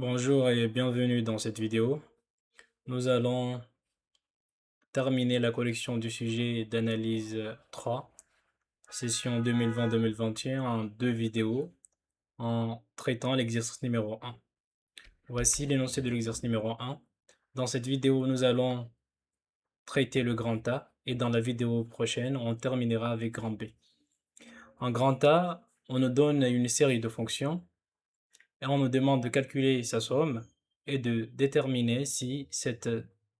Bonjour et bienvenue dans cette vidéo. Nous allons terminer la collection du sujet d'analyse 3, session 2020-2021 en deux vidéos en traitant l'exercice numéro 1. Voici l'énoncé de l'exercice numéro 1. Dans cette vidéo, nous allons traiter le grand A et dans la vidéo prochaine, on terminera avec grand B. En grand A, on nous donne une série de fonctions et on nous demande de calculer sa somme et de déterminer si cette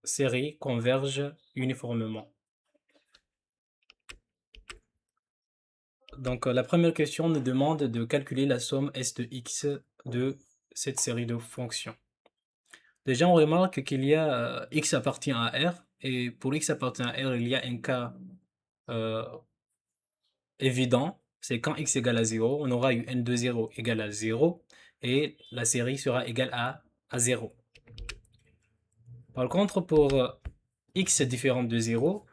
série converge uniformément. Donc la première question nous demande de calculer la somme S de x de cette série de fonctions. Déjà on remarque qu'il y a x appartient à R et pour x appartient à R il y a un cas euh, évident, c'est quand x égale à 0, on aura eu n de 0 égale à 0 et la série sera égale à 0. Par contre, pour x différent de 0,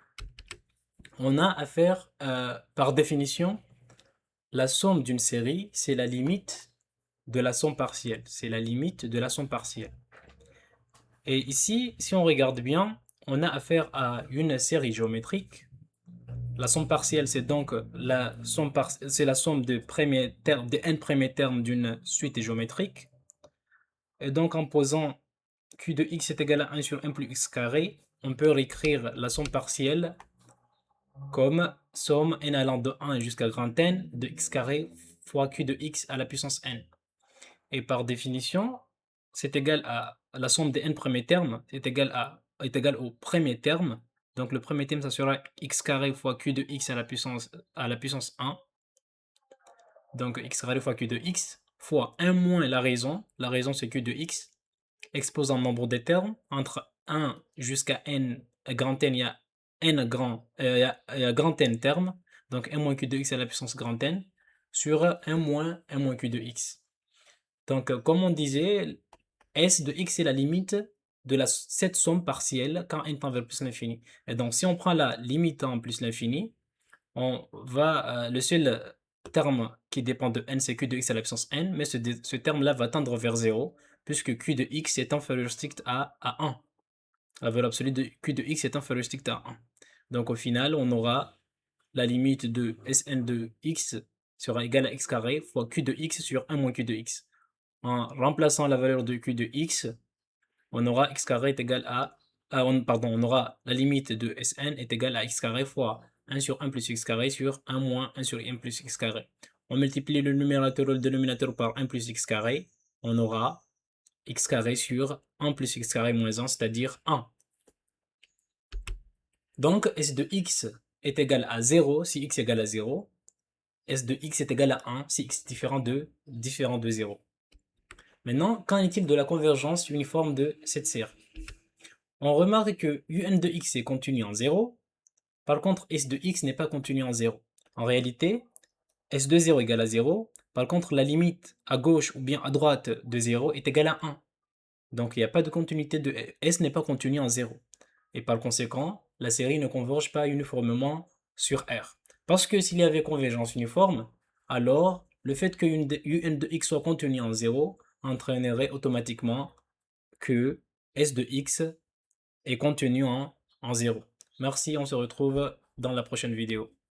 on a à faire, par définition, la somme d'une série, c'est la limite de la somme partielle. C'est la limite de la somme partielle. Et ici, si on regarde bien, on a affaire à une série géométrique. La somme partielle, c'est donc c'est la somme des n premiers termes d'une suite géométrique. Et donc, en posant q de x est égal à 1 sur 1 plus x carré, on peut réécrire la somme partielle comme somme n allant de 1 jusqu'à grand N de x carré fois q de x à la puissance n. Et par définition, c'est égal à la somme des n premiers termes est égal au premier terme. Donc le premier terme, ça sera x carré fois q de x à la puissance 1. Donc x carré fois q de x fois 1 moins la raison. La raison, c'est q de x. Exposant nombre des termes. Entre 1 jusqu'à n grand N, il y a il y a grand N termes. Donc 1 moins q de x à la puissance grand N sur 1 moins q de x. Donc, comme on disait, S de x est la limite de cette somme partielle quand n tend vers plus l'infini. Et donc, si on prend la limite en plus l'infini, le seul terme qui dépend de n, c'est q de x à la puissance n, mais ce terme-là va tendre vers 0, puisque q de x est inférieur strict à 1. La valeur absolue de q de x est inférieure strict à 1. Donc, au final, on aura la limite de Sn de x sera égale à x carré fois q de x sur 1 moins q de x. En remplaçant la valeur de q de x, on aura x carré est égal on aura la limite de Sn est égale à x carré fois 1 sur 1 plus x carré sur 1 moins 1 sur 1 plus x carré. On multiplie le numérateur et le dénominateur par 1 plus x carré, on aura x carré sur 1 plus x carré moins 1, c'est-à-dire 1. Donc S de x est égal à 0 si x est égal à 0. S de x est égal à 1 si x est différent de 0. Maintenant, qu'en est-il de la convergence uniforme de cette série? On remarque que un de x est contenu en 0, par contre s de x n'est pas contenu en 0. En réalité, s de 0 égale à 0, par contre la limite à gauche ou bien à droite de 0 est égale à 1. Donc il n'y a pas de continuité de s n'est pas contenu en 0. Et par conséquent, la série ne converge pas uniformément sur R. Parce que s'il y avait convergence uniforme, alors le fait que un de x soit contenu en 0 entraînerait automatiquement que S de x est contenu en 0. Merci, on se retrouve dans la prochaine vidéo.